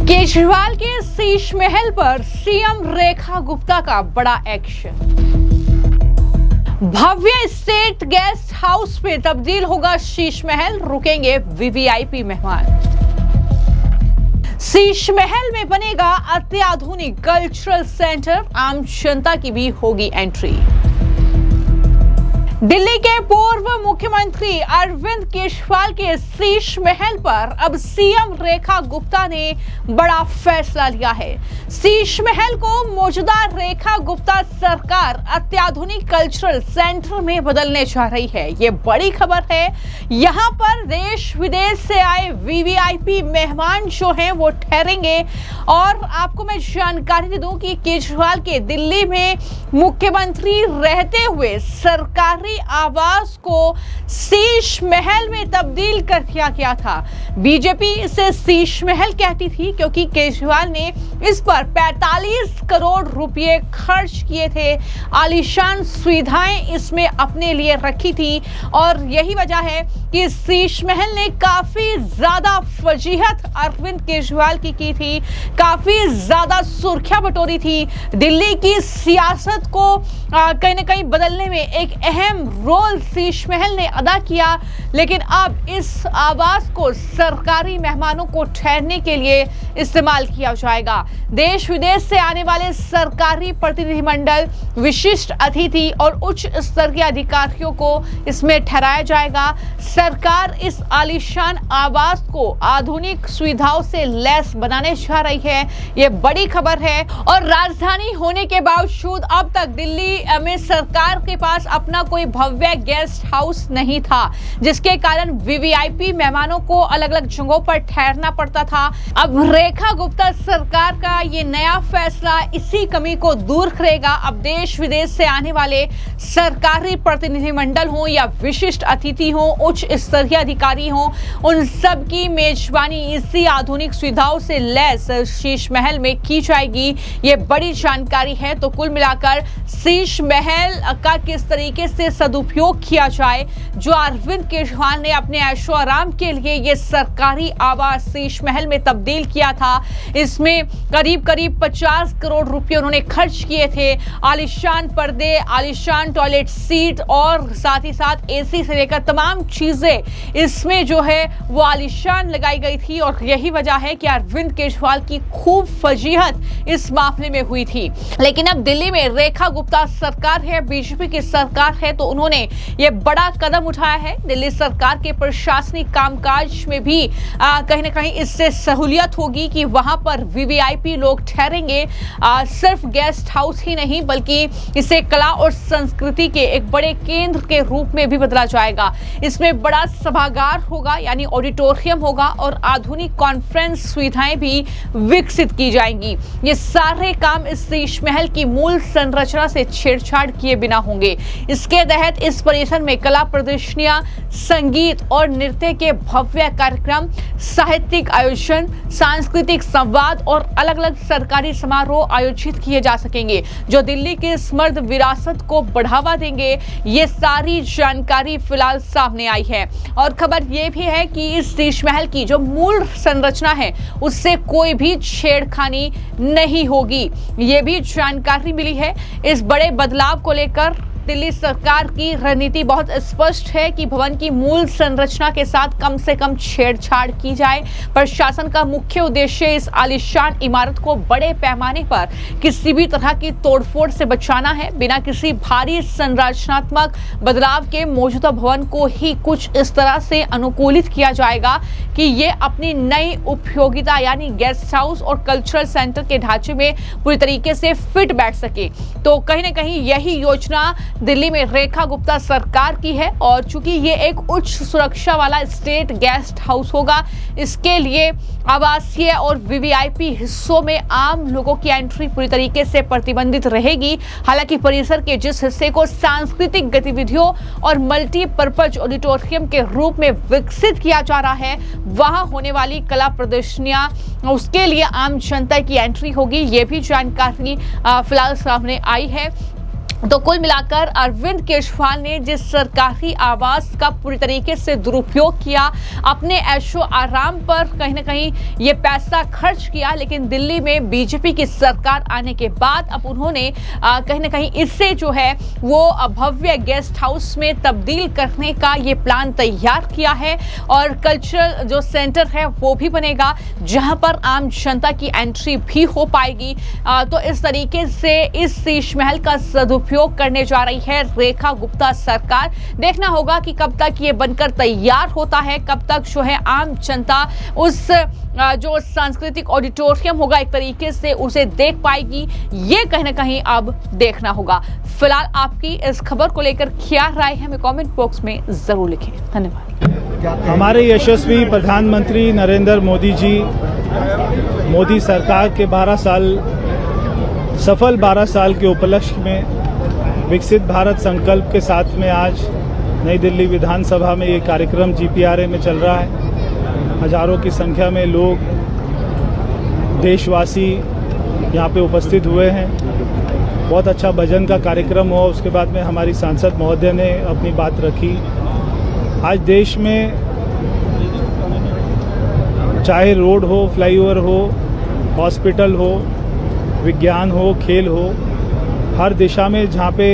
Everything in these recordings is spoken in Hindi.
केजरीवाल के शीश महल पर सीएम रेखा गुप्ता का बड़ा एक्शन। भव्य स्टेट गेस्ट हाउस में तब्दील होगा शीश महल, रुकेंगे वीवीआईपी मेहमान। शीश महल में बनेगा अत्याधुनिक कल्चरल सेंटर, आम जनता की भी होगी एंट्री। दिल्ली के पूर्व मुख्यमंत्री अरविंद केजरीवाल के शीश महल पर अब सीएम रेखा गुप्ता ने बड़ा फैसला लिया है। शीश महल को मौजूदा रेखा गुप्ता सरकार अत्याधुनिक कल्चरल सेंटर में बदलने जा रही है। ये बड़ी खबर है। यहाँ पर देश विदेश से आए वीवीआईपी मेहमान जो हैं वो ठहरेंगे। और आपको मैं जानकारी दे दूं कि केजरीवाल के दिल्ली में मुख्यमंत्री रहते हुए सरकारी आवास को शीश महल में तब्दील कर दिया गया था। बीजेपी इसे शीश महल कहती थी क्योंकि केजरीवाल ने इस पर 45 करोड़ रुपए खर्च किए थे। आलीशान सुविधाएं इसमें अपने लिए रखी थी और यही वजह है कि शीश महल ने काफी ज्यादा फजीहत अरविंद केजरीवाल की थी, काफी ज्यादा सुर्खियां बटोरी थी। दिल्ली की सियासत को कहीं ना कहीं बदलने में एक अहम रोल शीश महल ने अदा किया। लेकिन अब इस आवास को सरकारी मेहमानों को ठहरने के लिए इस्तेमाल किया जाएगा। देश विदेश से आने वाले सरकारी प्रतिनिधिमंडल, विशिष्ट अतिथि और उच्च स्तर के अधिकारियों को इसमें ठहराया जाएगा। सरकार इस आलीशान आवास को आधुनिक सुविधाओं से लैस बनाने जा रही है। ये बड़ी खबर है। और राजधानी होने के बावजूद अब तक दिल्ली में सरकार के पास अपना कोई भव्य गेस्ट हाउस नहीं था, जिसके कारण वीवीआईपी मेहमानों को अलग अलग जगहों पर ठहरना पड़ता था। अब रेखा गुप्ता सरकार का ये नया फैसला इसी कमी को दूर करेगा। अब देश विदेश से आने वाले सरकारी प्रतिनिधिमंडल हो या विशिष्ट अतिथि हो, उच्च स्तरीय अधिकारी हो, उन सब की मेजबानी इसी आधुनिक सुविधाओं से लैस शीश महल में की जाएगी। ये बड़ी जानकारी है। तो कुल मिलाकर शीश महल का किस तरीके से सदुपयोग किया जाए, जो अरविंद केजरीवाल ने अपने ऐशो आराम के लिए ये सरकारी आवास शीश महल में तब्दील किया था, इसमें करीब 50 करोड़ रुपए उन्होंने खर्च किए थे। आलीशान पर्दे, आलीशान टॉयलेट सीट और साथ ही साथ एसी से लेकर तमाम चीजें इसमें जो है वो आलीशान लगाई गई थी। और यही वजह है कि अरविंद केजरीवाल की खूब फजीहत इस मामले में हुई थी। लेकिन अब दिल्ली में रेखा गुप्ता सरकार है, बीजेपी की सरकार है, तो उन्होंने ये बड़ा कदम उठाया है। दिल्ली सरकार के प्रशासनिक कामकाज में भी कहीं ना कहीं इससे सहूलियत होगी कि वहां पर वीवीआईपी लोग ठहरेंगे। सिर्फ गेस्ट हाउस ही नहीं बल्कि इसे कला और संस्कृति के एक बड़े केंद्र के रूप में भी बदला जाएगा। इसमें बड़ा सभागार होगा यानी ऑडिटोरियम होगा और आधुनिक कॉन्फ्रेंस सुविधाएं भी विकसित की जाएंगी। ये सारे काम इस शीश महल की मूल संरचना से छेड़छाड़ किए बिना होंगे। इसके तहत इस परिसर में कला प्रदर्शनियां, संगीत और नृत्य के भव्य कार्यक्रम, साहित्यिक आयोजन, सांस्कृतिक संवाद और अलग अलग सरकारी समारोह आयोजित किए जा सकेंगे, जो दिल्ली की समृद्ध विरासत को बढ़ावा देंगे। ये सारी जानकारी फिलहाल सामने आई है। और खबर ये भी है कि इस शीश महल की जो मूल संरचना है उससे कोई भी छेड़खानी नहीं होगी। ये भी जानकारी मिली है। इस बड़े बदलाव को लेकर दिल्ली सरकार की रणनीति बहुत स्पष्ट है कि भवन की मूल संरचना के साथ कम से कम छेड़छाड़ की जाए। प्रशासन का मुख्य उद्देश्य इस आलीशान इमारत को बड़े पैमाने पर किसी भी तरह की तोड़फोड़ से बचाना है। बिना किसी भारी संरचनात्मक बदलाव के मौजूदा भवन को ही कुछ इस तरह से अनुकूलित किया जाएगा कि ये अपनी नई उपयोगिता यानी गेस्ट हाउस और कल्चरल सेंटर के ढांचे में पूरी तरीके से फिट बैठ सके। तो कहीं ना कहीं यही योजना दिल्ली में रेखा गुप्ता सरकार की है। और चूंकि ये एक उच्च सुरक्षा वाला स्टेट गेस्ट हाउस होगा, इसके लिए आवासीय और वीवीआईपी हिस्सों में आम लोगों की एंट्री पूरी तरीके से प्रतिबंधित रहेगी। हालांकि परिसर के जिस हिस्से को सांस्कृतिक गतिविधियों और मल्टीपर्पज ऑडिटोरियम के रूप में विकसित किया जा रहा है, वहां होने वाली कला प्रदर्शनियां, उसके लिए आम जनता की एंट्री होगी। ये भी जानकारी फिलहाल सामने आई है। तो कुल मिलाकर अरविंद केजरीवाल ने जिस सरकारी आवास का पूरी तरीके से दुरुपयोग किया, अपने ऐशो आराम पर कहीं ना कहीं ये पैसा खर्च किया, लेकिन दिल्ली में बीजेपी की सरकार आने के बाद अब उन्होंने कहीं ना कहीं इससे जो है वो भव्य गेस्ट हाउस में तब्दील करने का ये प्लान तैयार किया है और कल्चरल जो सेंटर है वो भी बनेगा जहां पर आम जनता की एंट्री भी हो पाएगी। तो इस तरीके से इस शीश महल का सदुपयोग करने जा रही है रेखा गुप्ता सरकार। देखना होगा कि कब तक ये बनकर तैयार होता है, कब तक जो है आम जनता उस जो सांस्कृतिक ऑडिटोरियम होगा एक तरीके से उसे देख पाएगी, ये कहीं ना कहीं अब देखना होगा। फिलहाल आपकी इस खबर को लेकर क्या राय है हमें कमेंट बॉक्स में जरूर लिखें। धन्यवाद। हमारे यशस्वी प्रधानमंत्री नरेंद्र मोदी जी, मोदी सरकार के 12 साल सफल 12 साल के उपलक्ष्य में विकसित भारत संकल्प के साथ में आज नई दिल्ली विधानसभा में ये कार्यक्रम GPRA में चल रहा है। हजारों की संख्या में लोग, देशवासी यहाँ पे उपस्थित हुए हैं। बहुत अच्छा भजन का कार्यक्रम हुआ। उसके बाद में हमारी सांसद महोदय ने अपनी बात रखी। आज देश में चाहे रोड हो, फ्लाईओवर हो, हॉस्पिटल हो, विज्ञान हो, खेल हो, हर दिशा में जहाँ पे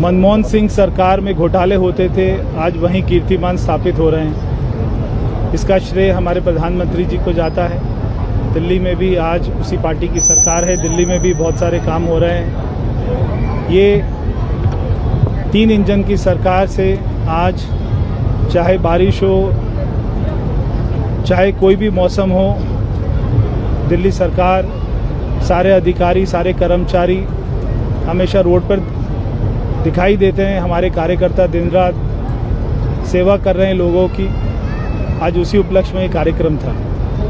मनमोहन सिंह सरकार में घोटाले होते थे, आज वहीं कीर्तिमान स्थापित हो रहे हैं। इसका श्रेय हमारे प्रधानमंत्री जी को जाता है। दिल्ली में भी आज उसी पार्टी की सरकार है, दिल्ली में भी बहुत सारे काम हो रहे हैं। ये 3 इंजन की सरकार से आज चाहे बारिश हो, चाहे कोई भी मौसम हो, दिल्ली सरकार, सारे अधिकारी, सारे कर्मचारी हमेशा रोड पर दिखाई देते हैं। हमारे कार्यकर्ता दिन रात सेवा कर रहे हैं लोगों की। आज उसी उपलक्ष्य में ये कार्यक्रम था।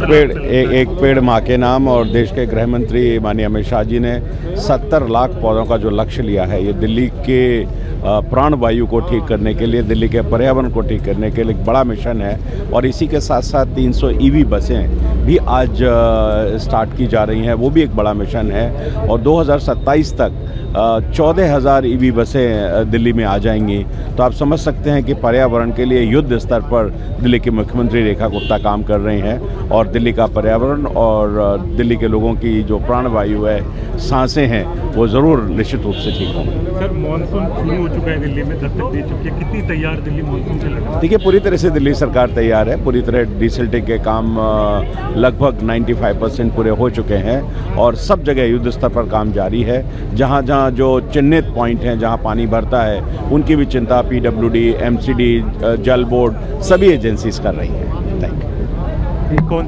एक पेड़ माँ के नाम और देश के गृह मंत्री माननीय अमित शाह जी ने 70 लाख पौधों का जो लक्ष्य लिया है, ये दिल्ली के प्राण वायु को ठीक करने के लिए, दिल्ली के पर्यावरण को ठीक करने के लिए एक बड़ा मिशन है। और इसी के साथ साथ 300 EV बसें भी आज स्टार्ट की जा रही हैं, वो भी एक बड़ा मिशन है। और 2027 तक 14,000 EV बसें दिल्ली में आ जाएंगी। तो आप समझ सकते हैं कि पर्यावरण के लिए युद्ध स्तर पर दिल्ली के मुख्यमंत्री रेखा गुप्ता काम कर रही हैं और दिल्ली का पर्यावरण और दिल्ली के लोगों की जो प्राणवायु है, सांसें हैं, वो ज़रूर निश्चित रूप से ठीक होंगी। सर, मानसून शुरू हो चुका है, दिल्ली में दस्तक दे चुकी है, कितनी तैयार दिल्ली मानसून से लगा? देखिए, पूरी तरह से दिल्ली सरकार तैयार है। पूरी तरह डिसिल्टिंग के काम लगभग 95% पूरे हो चुके हैं और सब जगह युद्ध स्तर पर काम जारी है। जहाँ जहाँ जो चिन्हित पॉइंट हैं, जहाँ पानी भरता है, उनकी भी चिंता PWD, MCD, जल बोर्ड, सभी एजेंसीज कर रही हैं। Thank you.